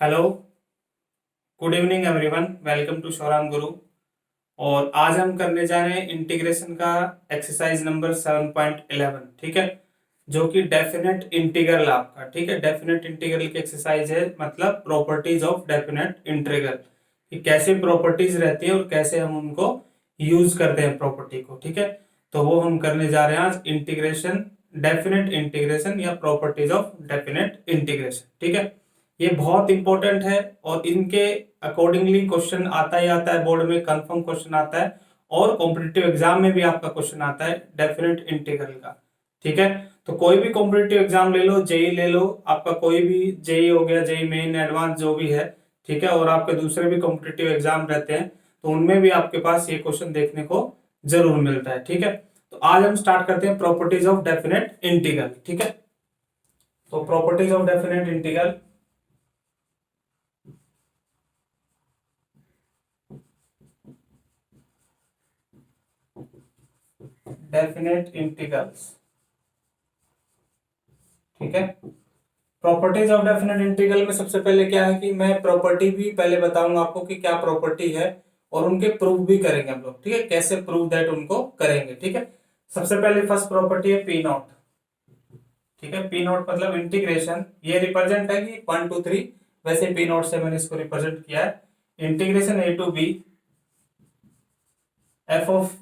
Hello, good evening everyone. Welcome to showroom Guru. और आज हम करने जा रहे हैं इंटीग्रेशन का एक्सरसाइज नंबर 7.11। ठीक है, जो कि डेफिनेट इंटीग्रल आपका। ठीक है, डेफिनेट इंटीग्रल की एक्सरसाइज है, मतलब प्रॉपर्टीज ऑफ डेफिनेट इंटीग्रल कि कैसे प्रॉपर्टीज रहती है और कैसे हम उनको यूज करते हैं प्रॉपर्टी को। ठीक है, तो वो हम करने जा रहे हैं आज, इंटीग्रेशन, डेफिनेट इंटीग्रेशन या प्रॉपर्टीज ऑफ डेफिनेट इंटीग्रेशन। ठीक है, ये बहुत इंपॉर्टेंट है और इनके अकॉर्डिंगली क्वेश्चन आता ही आता है, बोर्ड में कंफर्म क्वेश्चन आता है और कॉम्पिटिटिव एग्जाम में भी आपका क्वेश्चन आता है डेफिनेट इंटीग्रल का। ठीक है, तो कोई भी कॉम्पिटिटिव एग्जाम ले लो, जेई ले लो, आपका कोई भी जेई हो गया, जेई मेन, एडवांस जो भी है। ठीक है, और आपके दूसरे भी कॉम्पिटिटिव एग्जाम रहते हैं, तो उनमें भी आपके पास ये क्वेश्चन देखने को जरूर मिलता है। ठीक है, तो आज हम स्टार्ट करते हैं प्रॉपर्टीज ऑफ डेफिनेट इंटीग्रल। ठीक है, तो properties of definite integral, definite integrals. ठीक है, प्रॉपर्टीज ऑफ डेफिनेट इंटीग्रल में सबसे पहले क्या है कि मैं प्रॉपर्टी भी पहले बताऊंगा आपको कि क्या प्रॉपर्टी है और उनके प्रूफ भी करेंगे हम लोग। ठीक है, कैसे प्रूव दैट उनको करेंगे। ठीक है, सबसे पहले फर्स्ट प्रॉपर्टी है पी नॉट। ठीक है, पी नॉट मतलब इंटीग्रेशन, ये रिप्रेजेंट है कि 1 2 3, वैसे पी नॉट से मैंने इसको रिप्रेजेंट किया है। Integration A to B F of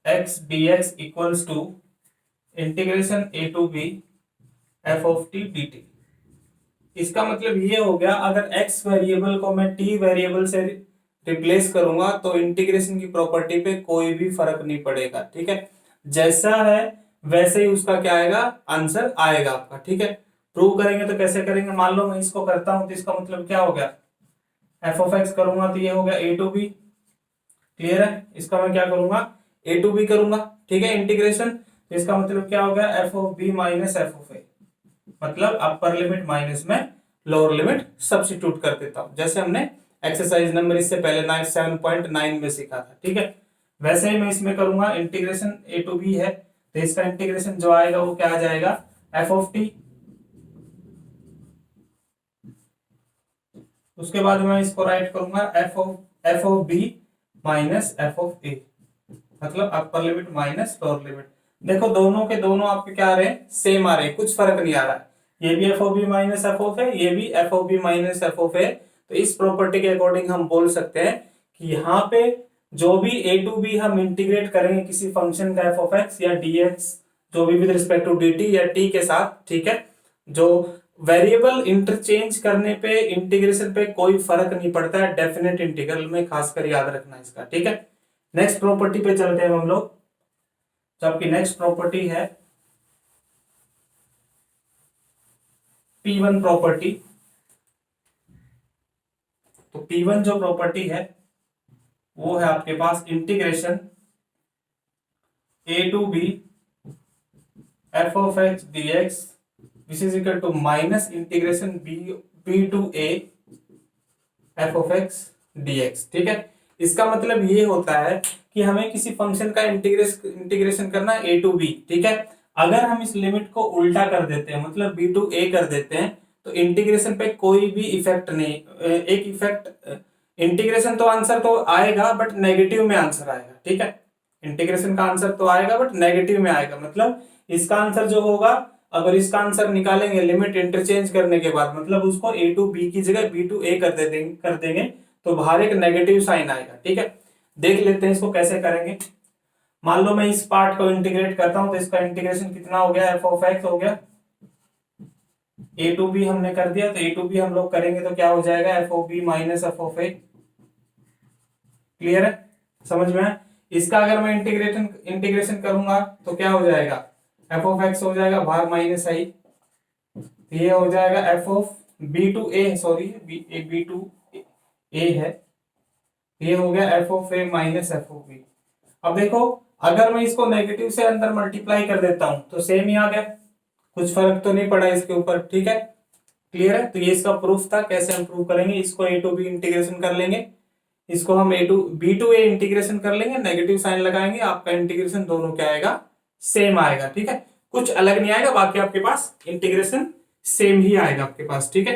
X D X equals to integration A to B F of T D T. इसका मतलब ये हो गया, अगर x वेरिएबल को मैं t वेरिएबल से रिप्लेस करूंगा तो इंटीग्रेशन की प्रॉपर्टी पे कोई भी फर्क नहीं पड़ेगा। ठीक है, जैसा है वैसे ही उसका क्या आएगा, आंसर आएगा आपका। ठीक है, प्रूव करेंगे तो कैसे करेंगे, मान लो मैं इसको करता हूं तो इसका मतलब क्या हो गया, एफ ऑफ एक्स करूंगा तो ये हो गया ए टू बी। क्लियर है, इसका मैं क्या करूंगा, ए टू बी करूंगा। ठीक है, इंटीग्रेशन, तो इसका मतलब क्या हो गया, F of B minus F of A, मतलब अपर लिमिट माइनस में लोअर लिमिट सब्स्टिट्यूट कर देता हूं, जैसे हमने एक्सरसाइज नंबर इससे पहले 7.9 में सीखा था। ठीक है, वैसे ही मैं इसमें करूंगा, इंटीग्रेशन ए टू बी है तो इसका इंटीग्रेशन जो आएगा वो क्या आ जाएगा, एफ ऑफ टी। उसके बाद मैं इसको राइट करूंगा F of B minus F of A, मतलब upper limit minus lower limit. देखो दोनों के दोनों आपके क्या आ रहे हैं, सेम आ रहे हैं, कुछ फर्क नहीं आ रहा है। ये भी F of B minus F of है, ये भी F of B minus F of है। तो इस प्रॉपर्टी के अकॉर्डिंग हम बोल सकते हैं कि यहाँ पे जो भी ए टू बी हम इंटीग्रेट करेंगे किसी फंक्शन का एफ ऑफ एक्स या डी एक्स, जो भी with respect to D T या टी के साथ। ठीक है, जो वेरिएबल इंटरचेंज करने पे, इंटीग्रेशन पे कोई फर्क नहीं पड़ता है डेफिनेट इंटीग्रल में, खासकर याद रखना इसका। ठीक है, नेक्स्ट प्रॉपर्टी पे चलते हैं हम लोग। तो आपकी नेक्स्ट प्रॉपर्टी है P1 प्रॉपर्टी। तो P1 जो प्रॉपर्टी है वो है आपके पास integration A to B F of X D X which is equal to minus integration B to A F of X D X. ठीक है, इसका मतलब ये होता है कि हमें किसी फंक्शन का इंटीग्रेशन करना है ए टू बी। ठीक है, अगर हम इस लिमिट को उल्टा कर देते हैं, मतलब बी टू ए कर देते हैं, तो इंटीग्रेशन पे कोई भी इफेक्ट नहीं, एक इफेक्ट, इंटीग्रेशन तो आंसर तो आएगा बट नेगेटिव में आंसर आएगा। ठीक है, इंटीग्रेशन का आंसर तो आएगा बट नेगेटिव में आएगा, मतलब इसका आंसर जो होगा, अगर इसका आंसर निकालेंगे लिमिट इंटरचेंज करने के बाद, मतलब उसको ए टू बी की जगह बी टू ए कर देंगे तो बाहर एक नेगेटिव साइन आएगा। ठीक है, देख लेते हैं इसको कैसे करेंगे। मान लो मैं इस पार्ट को इंटीग्रेट करता हूं तो इसका इंटीग्रेशन कितना हो गया, एफ ऑफ एक्स हो गया, ए टू बी हमने कर दिया, तो ए टू बी हम लोग करेंगे तो क्या हो जाएगा, F of B minus F of A. Clear है, समझ में है। इसका अगर मैं इंटीग्रेशन करूंगा तो क्या हो जाएगा, एफ ऑफ एक्स हो जाएगा बाहर माइनस आई, तो ये हो जाएगा F of B to A, sorry B to A है, ये हो गया F of A minus F of B. अब देखो, अगर मैं इसको नेगेटिव से अंदर मल्टीप्लाई कर देता हूं तो सेम ही आ गया, कुछ फर्क तो नहीं पड़ा इसके ऊपर। ठीक है, क्लियर है, तो ये इसका प्रूफ था। कैसे हम प्रूफ करेंगे, इसको ए टू बी इंटीग्रेशन कर लेंगे, इसको हम A to B to A integration कर लेंगे, नेगेटिव साइन लगाएंगे, आपका इंटीग्रेशन दोनों क्या आएगा, सेम आएगा। ठीक है, कुछ अलग नहीं आएगा, बाकी आपके पास इंटीग्रेशन सेम ही आएगा आपके पास। ठीक है,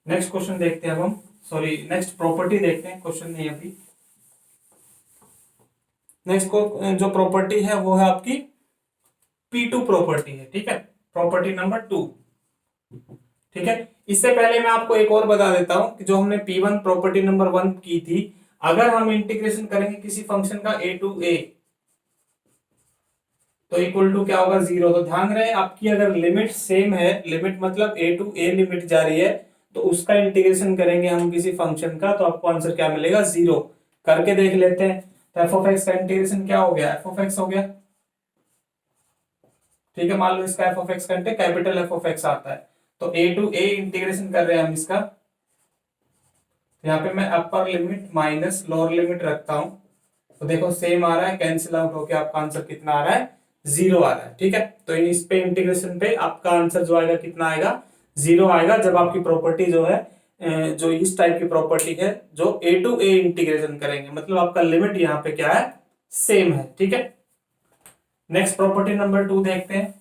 नेक्स्ट क्वेश्चन देखते हैं अब हम, सॉरी नेक्स्ट प्रॉपर्टी देखते हैं, क्वेश्चन नहीं अभी। नेक्स्ट को जो प्रॉपर्टी है वो है आपकी P2 प्रॉपर्टी है, ठीक है, प्रॉपर्टी नंबर 2। ठीक है, इससे पहले मैं आपको एक और बता देता हूं कि जो हमने P1 प्रॉपर्टी नंबर 1 की थी, अगर हम इंटीग्रेशन करेंगे किसी फंक्शन का a टू a तो इक्वल टू क्या होगा, 0। तो ध्यान रहे आपकी अगर लिमिट सेम है, लिमिट मतलब a टू a लिमिट जा रही है, तो उसका इंटीग्रेशन करेंगे हम किसी फंक्शन का, तो आपको आंसर क्या मिलेगा, 0। करके देख लेते हैं। तो एफ ऑफ एक्स का इंटीग्रेशन क्या हो गया, एफ ऑफ एक्स हो गया, ठीक है। मान लो इसका एफ ऑफ एक्स का कैपिटल एफ ऑफ एक्स आता है, तो ए टू ए इंटीग्रेशन कर रहे हैं हम इसका। यहाँ पे मैं अपर लिमिट माइनस लोअर लिमिट रखता हूं, तो देखो सेम आ रहा है, कैंसिल आउट होके आपका आंसर कितना आ रहा है, 0 आ रहा है, ठीक है। तो इस पे इंटीग्रेशन पे आपका आंसर जो आएगा कितना आएगा, 0 आएगा, जब आपकी प्रॉपर्टी जो है जो इस टाइप की प्रॉपर्टी है जो ए टू ए इंटीग्रेशन करेंगे, मतलब आपका लिमिट यहाँ पे क्या है, सेम है, ठीक है। नेक्स्ट प्रॉपर्टी नंबर 2 देखते हैं।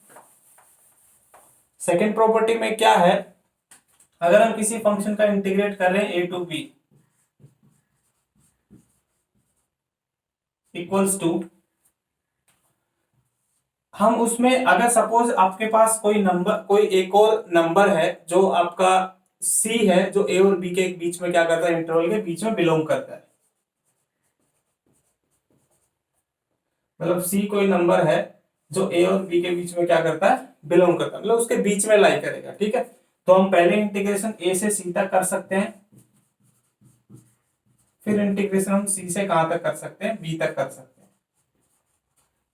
सेकेंड प्रॉपर्टी में क्या है, अगर हम किसी फंक्शन का इंटीग्रेट कर रहे हैं ए टू बी इक्वल्स टू, हम उसमें अगर सपोज आपके पास कोई नंबर, कोई एक और नंबर है जो आपका सी है, जो ए और बी के बीच में क्या करता है, इंटरवल के बीच में बिलोंग करता है, मतलब सी कोई नंबर है जो ए और बी के बीच में क्या करता है, बिलोंग करता है, मतलब उसके बीच में लाई करेगा, ठीक है। तो हम पहले इंटीग्रेशन ए से सी तक कर सकते हैं, फिर इंटीग्रेशन हम सी से कहां तक कर सकते हैं, बी तक कर सकते हैं।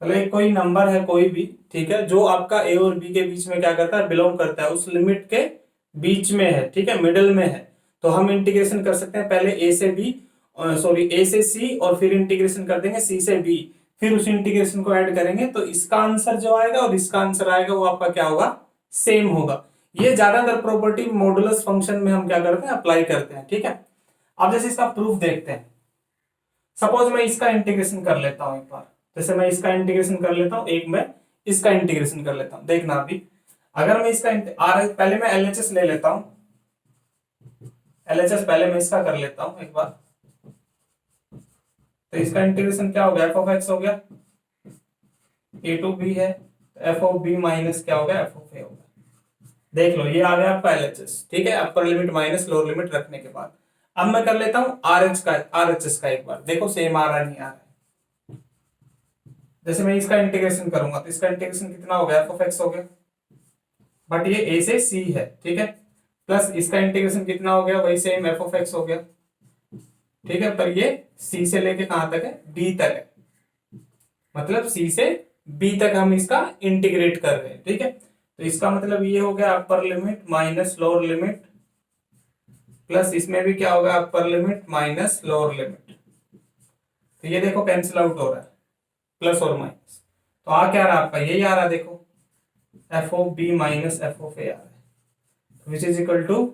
मतलब एक कोई नंबर है कोई भी, ठीक है, जो आपका ए और बी के बीच में क्या करता है, बिलोंग करता है, उस लिमिट के बीच में है, ठीक है, मिडल में है, तो हम इंटीग्रेशन कर सकते हैं पहले ए से बी, सॉरी ए से सी, और फिर इंटीग्रेशन कर देंगे सी से बी, फिर उस इंटीग्रेशन को ऐड करेंगे, तो इसका आंसर जो आएगा और इसका आंसर आएगा वो आपका क्या होगा, सेम होगा। ये ज्यादातर प्रॉपर्टी मॉडुलस फंक्शन में हम क्या करते हैं, अप्लाई करते हैं, ठीक है। अब जैसे इसका प्रूफ देखते हैं, सपोज मैं इसका इंटीग्रेशन कर लेता हूं एक बार, जैसे मैं इसका इंटीग्रेशन कर लेता हूं, एक मैं इसका इंटीग्रेशन कर लेता हूं, देखना अभी, अगर मैं इसका पहले मैं एलएचएस ले लेता हूं, एलएचएस पहले मैं इसका कर लेता हूं एक बार, तो इसका इंटीग्रेशन क्या हो गया, एफ ऑफ एक्स हो गया, ए टू बी है, एफ ऑफ बी माइनस क्या हो गया, एफ ऑफ ए हो गया। देख लो ये आ गया आपका एलएचएस, ठीक है, अपर लिमिट माइनस लोअर लिमिट रखने के बाद। अब मैं कर लेता हूं आरएचएस का एक बार, देखो सेम आ रहा है नहीं आ रहा है। जैसे मैं इसका इंटीग्रेशन करूंगा तो इसका इंटीग्रेशन कितना हो गया, एफ ऑफ एक्स हो गया, बट ये ए से सी है, ठीक है, प्लस इसका इंटीग्रेशन कितना हो गया, वही सेम एफ ऑफ एक्स हो गया, ठीक है, पर ये सी से लेके कहां तक है, डी तक है, मतलब सी से बी तक हम इसका इंटीग्रेट कर रहे हैं, ठीक है। तो इसका मतलब ये हो गया अपर limit minus lower limit, plus इसमें भी क्या होगा, अपर लिमिट माइनस लोअर लिमिट, तो ये देखो कैंसिल आउट हो रहा है, प्लस और माइनस, तो आ क्या रहा आपका, यही आ रहा, देखो F of B minus F of A आ रहा है, विच इज इक्वल टू,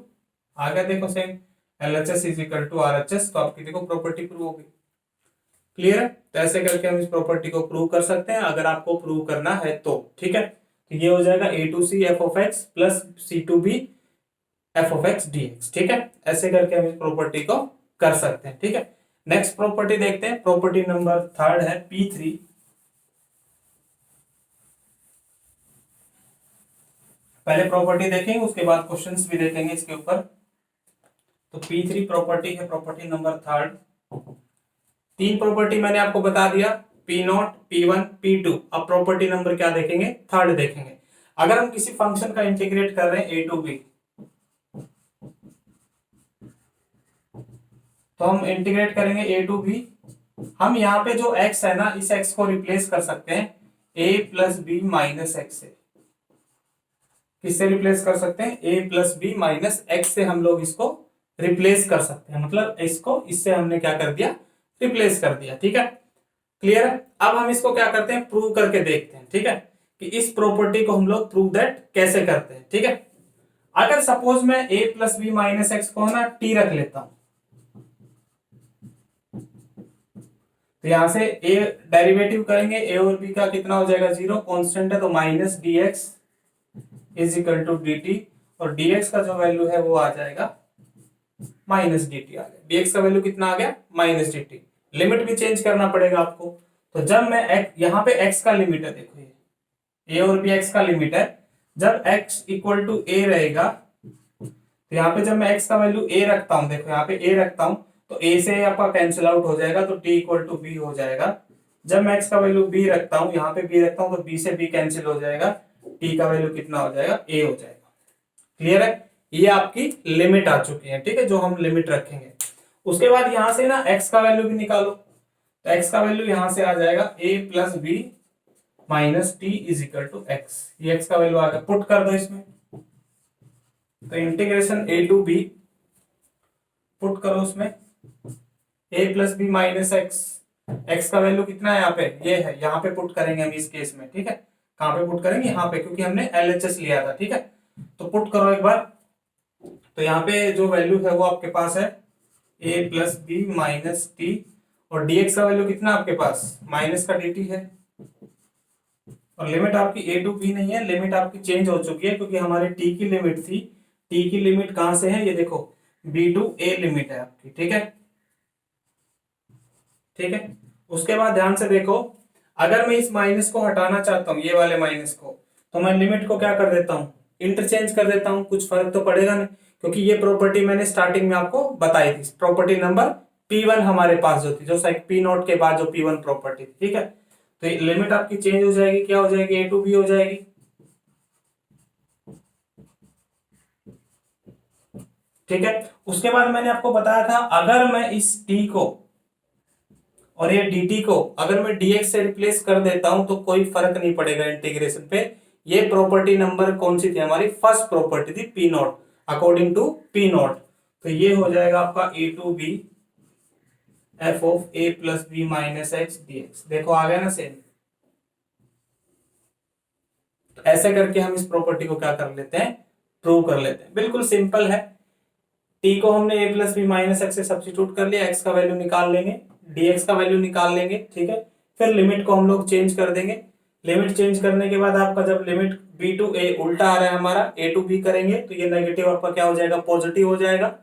आ गया देखो same, LHS is equal to RHS, तो आपकी देखो प्रॉपर्टी प्रूव होगी। क्लियर है, तो ऐसे करके हम इस प्रॉपर्टी को प्रूव कर सकते हैं, अगर आपको प्रूव करना है तो, ठीक है। तो ये हो जाएगा A to C F of X plus C to B F of X D X, ठीक है। ऐसे करके हम इस प्रॉपर्टी को कर सकते हैं, ठीक है। नेक्स्ट प्रॉपर्टी देखते हैं, प्रॉपर्टी नंबर 3 है P3। पहले प्रॉपर्टी देखेंगे उसके बाद क्वेश्चंस भी देखेंगे इसके ऊपर। तो P3 प्रॉपर्टी है, प्रॉपर्टी नंबर 3। 3 प्रॉपर्टी मैंने आपको बता दिया, P0, P1, P2। अब प्रॉपर्टी नंबर क्या देखेंगे, 3 देखेंगे। अगर हम किसी फंक्शन का इंटीग्रेट कर रहे हैं ए टू बी, तो हम इंटीग्रेट करेंगे ए टू बी, हम यहाँ पे जो x है ना, इस x को रिप्लेस कर सकते हैं a plus B minus X से। किससे रिप्लेस कर सकते हैं, a plus B minus X से हम लोग इसको रिप्लेस कर सकते हैं, मतलब इसको इससे हमने क्या कर दिया, रिप्लेस कर दिया, ठीक है। क्लियर है, अब हम इसको क्या करते हैं, प्रूव करके देखते हैं, ठीक है, कि इस प्रॉपर्टी को हम लोग प्रूव दैट कैसे करते हैं, ठीक है। अगर सपोज मैं a plus B minus X को ना t रख लेता हूं, तो यहां से a डेरिवेटिव करेंगे, a और b का कितना हो जाएगा, 0, कांस्टेंट है तो minus D X is equal to D T, और dx का जो वैल्यू है वो आ जाएगा माइनस डी टी आ गया, dx का वैल्यू कितना आ गया माइनस डी टी। लिमिट भी चेंज करना पड़ेगा आपको। तो जब मैं यहाँ पे x का लिमिट है, देखो ये a और b x का लिमिट है, जब x इक्वल टू a रहेगा तो यहाँ पे जब मैं x का वैल्यू a रखता हूँ, देखो यहाँ पे a रखता हूँ तो a से आपका कैंसिल आउट हो जाएगा तो t इक्वल टू b हो जाएगा। जब मैं x का वैल्यू b रखता हूँ, यहाँ पे b रखता हूँ तो b से b कैंसिल हो जाएगा, t का वैल्यू कितना हो जाएगा a हो जाएगा। क्लियर है, ये आपकी लिमिट आ चुकी है, ठीक है, जो हम लिमिट रखेंगे। उसके बाद यहां से ना x का वैल्यू भी निकालो, तो x का वैल्यू यहां से आ जाएगा a plus B minus T is equal to X. ये x का वैल्यू आ गया, पुट कर दो इसमें, तो integration a to b put करो उसमें, a plus B minus X. X का वैल्यू कितना है यहाँ पे, ये है, यहाँ पे पुट करेंगे हम इस केस में, ठीक है। कहाँ पे पुट करेंगे, यहाँ पे, क्योंकि हमने LHS लिया था, ठीक है। तो पुट करो एक बार, तो यहाँ पे जो वैल्यू है वो आपके पास है a plus B minus T, और dx का वैल्यू कितना आपके पास माइनस का dt है, और लिमिट आपकी a टू b नहीं है, लिमिट आपकी चेंज हो चुकी है, क्योंकि हमारे t की लिमिट थी, t की लिमिट कहां से है, ये देखो b टू a लिमिट है आपकी, ठीक है, ठीक है। उसके बाद ध्यान से देखो, अगर मैं इस माइनस को हटाना चाहता हूं, ये वाले माइनस को, तो मैं लिमिट को क्या कर देता हूं, इंटरचेंज कर देता हूं, कुछ फर्क तो पड़ेगा नहीं, क्योंकि ये प्रॉपर्टी मैंने स्टार्टिंग में आपको बताई थी, प्रॉपर्टी नंबर P1 हमारे पास जो थी, जो P नोट के बाद जो P1 प्रॉपर्टी थी, ठीक है। तो लिमिट आपकी चेंज हो जाएगी, क्या हो जाएगी, a टू b हो जाएगी, ठीक है। उसके बाद मैंने आपको बताया था, अगर मैं इस t को और ये dt को अगर मैं dx से रिप्लेस कर देता हूं तो कोई फर्क नहीं पड़ेगा इंटीग्रेशन पे। ये प्रॉपर्टी नंबर कौन सी थी हमारी, फर्स्ट प्रॉपर्टी थी P not, according to P not. तो ये हो जाएगा आपका a to b f of a plus B minus X dx। देखो आ गया ना सेम। तो ऐसे करके हम इस प्रॉपर्टी को क्या कर लेते हैं, प्रूव कर लेते हैं। बिल्कुल सिंपल है, t को हमने a plus B minus X से सब्स्टिट्यूट कर लिया, x का वैल्यू निकाल लेंगे, dx का वैल्यू निकाल लेंगे, ठीक है। फिर लिमिट को हम लोग चेंज कर देंगे। लिमिट चेंज करने के बाद आपका जब लिमिट b टू a उल्टा आ रहा है हमारा, a टू b करेंगे तो ये नेगेटिव आपका क्या हो जाएगा, पॉजिटिव हो जाएगा।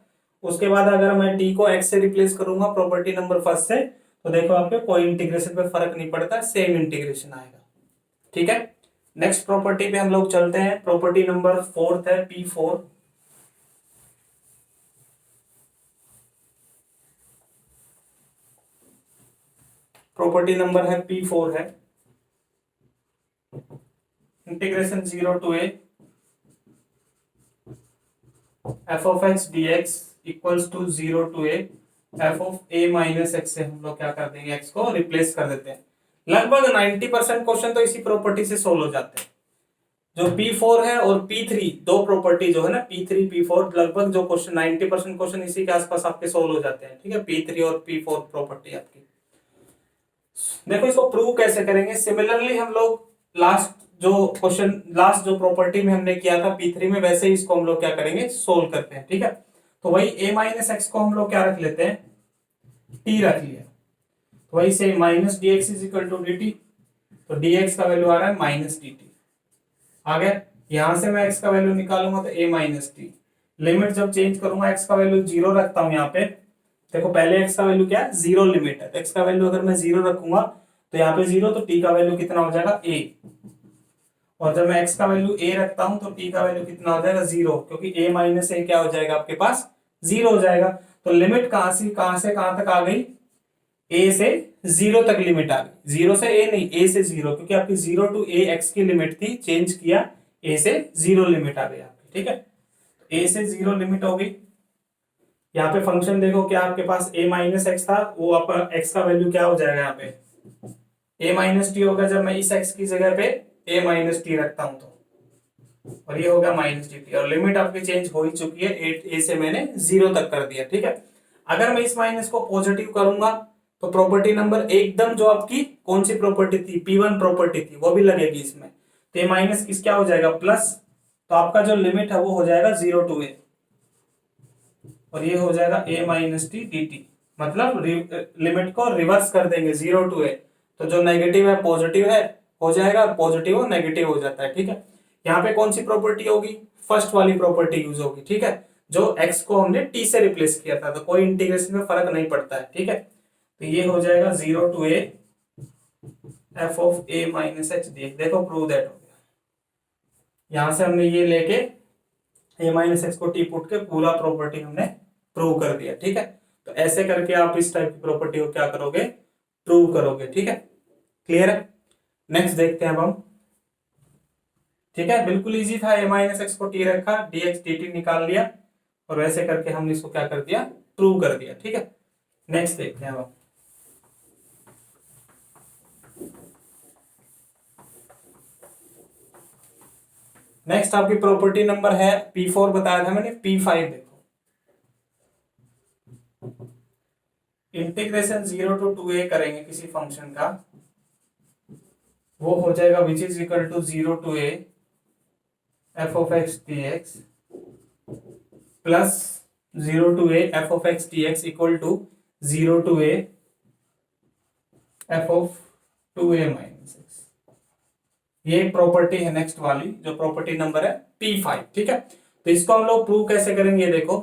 उसके बाद अगर मैं t को x से रिप्लेस करूंगा प्रॉपर्टी नंबर फर्स्ट से, तो देखो आपके कोई इंटीग्रेशन पे फर्क नहीं पड़ता, सेम इंटीग्रेशन आएगा, ठीक है। नेक्स्ट प्रॉपर्टी पे हम लोग चलते हैं, प्रॉपर्टी नंबर फोर्थ है P4। प्रॉपर्टी नंबर है P4 है, integration 0 to a f of x dx equals to 0 to a f of a minus x से हम लोग क्या कर देंगे, x को रिप्लेस कर देते हैं। लगभग 90% क्वेश्चन तो इसी प्रॉपर्टी से सोल्व हो जाते हैं। जो P4 है और P3 दो प्रॉपर्टी जो है ना, P3 P4, लगभग जो क्वेश्चन 90% क्वेश्चन इसी के आसपास आपके सोल्व हो जाते हैं, ठीक है। P3 और P4 प्रॉपर्टी आपकी। देखो इसको प्रूव कैसे करेंगे, सिमिलरली हम लोग लास्ट जो क्वेश्चन, लास्ट जो प्रॉपर्टी में हमने किया था P3 में, वैसे ही इसको हम लोग क्या करेंगे, सोल्व करते हैं, ठीक है। तो वही a माइनस एक्स को हम लोग क्या रख लेते हैं, t रख लिया, तो वही से minus D X is equal to D T, तो dx का वैल्यू आ रहा है माइनस डी टी आ गया। यहां से मैं x का वैल्यू निकालूंगा तो a माइनस टी, लिमिट जब चेंज करूंगा x का वैल्यू 0 रखता हूं यहाँ पे, देखो पहले x का वैल्यू क्या है, 0 लिमिट है, तो x का वैल्यू अगर मैं 0 रखूंगा तो यहाँ पे 0, तो t का वैल्यू कितना हो जाएगा a, और जब मैं x का वैल्यू a रखता हूं तो t का वैल्यू कितना हो जाएगा 0, क्योंकि a माइनस a क्या हो जाएगा आपके पास 0 हो जाएगा। तो लिमिट कहां से कहां तक आ गई, a से 0 तक लिमिट आ गई, 0 से a नहीं, a से 0, क्योंकि आपकी 0 टू a x की लिमिट थी, चेंज किया a से 0 लिमिट आ गई आपकी, ठीक है। a से 0 लिमिट हो गई। यहाँ पे फंक्शन देखो क्या आपके पास a माइनस एक्स था, वो आपका x का वैल्यू क्या हो जाएगा यहाँ पे a माइनस टी होगा, जब मैं इस x की जगह पे a माइनस टी रखता हूं तो, और ये होगा माइनस डी टी, और लिमिट आपकी चेंज हो ही चुकी है, a से मैंने 0 तक कर दिया, ठीक है। अगर मैं इस माइनस को पॉजिटिव करूंगा तो प्रॉपर्टी नंबर एकदम जो आपकी कौन सी प्रॉपर्टी थी, P1 प्रॉपर्टी थी, वो भी लगेगी इसमें, तो a माइनस किस क्या हो जाएगा, प्लस, तो आपका जो लिमिट है वो हो जाएगा 0 टू a, और ये हो जाएगा a minus T D T, मतलब लिमिट को रिवर्स कर देंगे 0 टू a, तो जो नेगेटिव है पॉजिटिव है हो जाएगा, पॉजिटिव और नेगेटिव हो जाता है, ठीक है। यहाँ पे कौन सी प्रॉपर्टी होगी, फर्स्ट वाली प्रॉपर्टी यूज होगी, ठीक है। जो x को हमने t से रिप्लेस किया था, तो कोई इंटीग्रेशन में फर्क नहीं पड़ता है, ठीक है। तो ये हो जाएगा 0 to a f of a minus h dx। देखो प्रूव दैट हो गया। यहां से हमने ये लेके a माइनस एक्स को t पुट के पूरा प्रॉपर्टी हमने प्रूव कर दिया, ठीक है। तो ऐसे करके आप इस टाइप की प्रॉपर्टी को क्या करोगे, प्रूव करोगे, ठीक है। क्लियर है। नेक्स्ट देखते हैं अब हम, ठीक है। बिल्कुल इजी था, a माइनस एक्स को t रखा, dx dt निकाल लिया, और वैसे करके हमने इसको क्या कर दिया, प्रूव कर दिया, ठीक है। नेक्स्ट देखते हैं अब। नेक्स्ट आपकी प्रॉपर्टी नंबर है P4 बताया था मैंने, P5 देखो। इंटीग्रेशन 0 to 2a करेंगे किसी फंक्शन का, वो हो जाएगा which is equal to 0 to a f of x dx plus 0 to a f of x dx equal to 0 to a f of 2a minus x। ये एक property है next वाली, जो प्रॉपर्टी नंबर है P5, ठीक है। तो इसको हम लोग प्रूव कैसे करेंगे, देखो।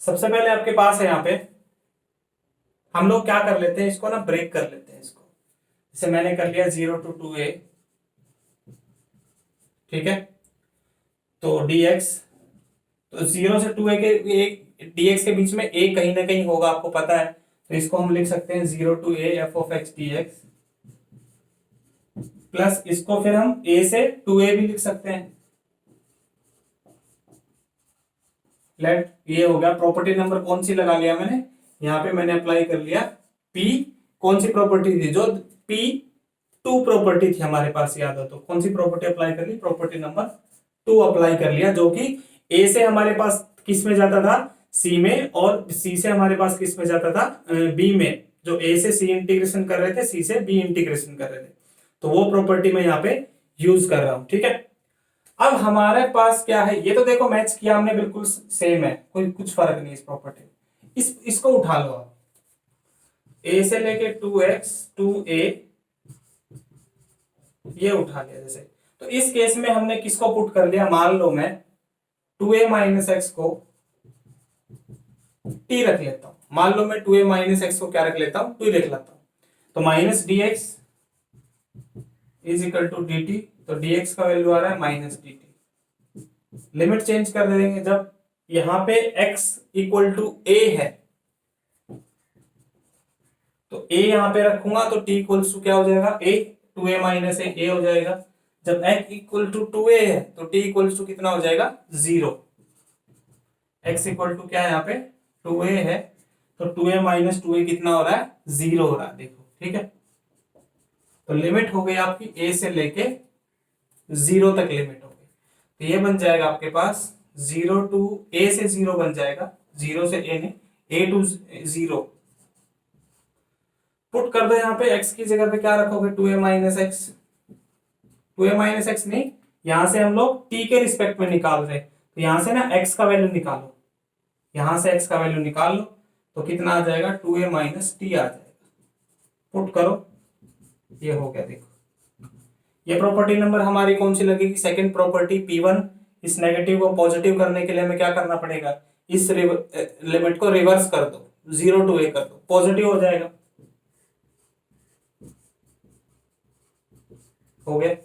सबसे पहले आपके पास है यहाँ पे, हम लोग क्या कर लेते हैं, इसको ना ब्रेक कर लेते हैं इसको। जैसे मैंने कर लिया 0 to 2a, ठीक है। तो dx, तो 0 से 2a के dx के बीच में a कहीं ना कहीं होगा, आपको पता है। तो इसको हम लिख सकते हैं 0 to a f of x dx plus इसको फिर हम a से 2a भी लिख सकते हैं। लेट, ये हो गया। प्रॉपर्टी नंबर कौन सी लगा लिया मैंने, यहाँ पे मैंने अप्लाई कर लिया P, कौन सी प्रॉपर्टी थी, जो P2 प्रॉपर्टी थी हमारे पास, याद हो तो कौन सी प्रॉपर्टी अप्लाई कर ली, प्रॉपर्टी नंबर 2 अप्लाई कर लिया, जो कि A से हमारे पास किस में जाता था, C में, और C से हमारे पास किस में जाता था, B में। जो A से C इंटीग्रेशन कर रहे थे, C से B इंटीग्रेशन कर रहे थे, तो वो प्रॉपर्टी मैं यहाँ पे यूज कर रहा हूं, ठीक है। अब हमारे पास क्या है, ये तो देखो मैच किया हमने, बिल्कुल सेम है, कोई कुछ फर्क नहीं इस प्रॉपर्टी। इसको उठा लो आप, a से लेके 2x 2a, ये उठा लिया जैसे। तो इस केस में हमने किसको पुट कर लिया, मान लो मैं 2a माइनस एक्स को t रख लेता हूं, मान लो मैं 2a माइनस एक्स को क्या रख लेता हूं, 2 रख लेता हूं। तो minus dx is equal to dt, तो dx का वैल्यू आ रहा है माइनस dt। लिमिट चेंज कर देंगे, जब यहां पे x इक्वल टू a है, तो a यहां पे रखूंगा तो t इक्वल्स टू क्या हो जाएगा, a 2a माइनस a हो जाएगा। जब x इक्वल टू 2a है तो t इक्वल्स टू कितना हो जाएगा, 0। x इक्वल टू क्या है यहाँ पे 2a है, तो 2a माइनस 2a कितना हो रहा है, 0 हो रहा है, देखो, ठीक है। तो लिमिट हो गई आपकी a से लेके 0 तक लिमिट हो गई। तो ये बन जाएगा आपके पास 0 टू a से 0 बन जाएगा, 0 से a नहीं, a टू 0 पुट कर दो। यहाँ पे x की जगह पे क्या रखोगे, 2a minus x, 2a minus x नहीं, यहां से हम लोग t के रिस्पेक्ट में निकाल रहे, तो यहां से ना x का वैल्यू निकालो, यहां से x का वैल्यू निकाल लो, तो कितना आ जाएगा, 2a माइनस टी आ जाएगा। पुट करो, ये हो गया। देखो ये प्रॉपर्टी नंबर हमारी कौन सी लगेगी, सेकंड प्रॉपर्टी P1। इस नेगेटिव को पॉजिटिव करने के लिए हमें क्या करना पड़ेगा, इस लिमिट को रिवर्स कर दो, 0 to a कर दो, पॉजिटिव हो जाएगा, हो गया।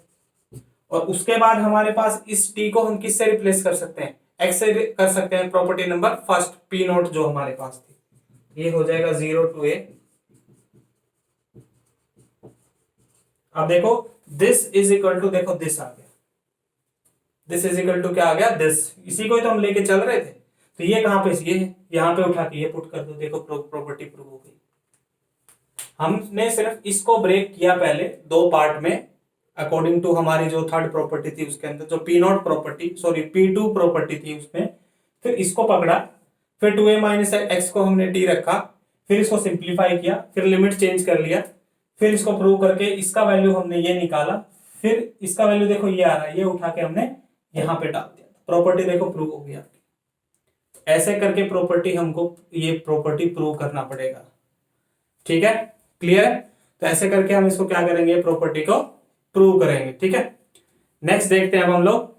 और उसके बाद हमारे पास इस t को हम किससे रिप्लेस कर सकते हैं, x से कर सकते हैं, प्रॉपर्टी नंबर फर्स्ट P0 जो हमारे पास थी, ये हो जाएगा 0 to a। अब देखो दिस इज इक्वल टू, देखो दिस आ गया, दिस इज इक्वल टू क्या आ गया, दिस, इसी को ही तो हम लेके चल रहे थे। तो ये कहां पे, ये यहां पे उठा के ये पुट कर दो, देखो प्रॉपर्टी प्रूव हो गई। हमने सिर्फ इसको ब्रेक किया पहले दो पार्ट में, अकॉर्डिंग टू हमारी जो थर्ड प्रॉपर्टी थी उसके अंदर, जो P0 property, sorry P2 property थी उसमें, फिर इसको पकड़ा, फिर 2a माइनस एक्स को हमने t रखा, फिर इसको सिंप्लीफाई किया, फिर लिमिट चेंज कर लिया, फिर इसको प्रूव करके इसका वैल्यू हमने ये निकाला, फिर इसका वैल्यू देखो ये आ रहा है, ये उठा के हमने यहां पे डाल दिया, प्रॉपर्टी देखो प्रूव हो गई आपकी। ऐसे करके प्रॉपर्टी हमको, ये प्रॉपर्टी प्रूव करना पड़ेगा, ठीक है, क्लियर। तो ऐसे करके हम इसको क्या करेंगे, प्रॉपर्टी को प्रूव करेंगे, ठीक है। नेक्स्ट देखते हैं अब हम लोग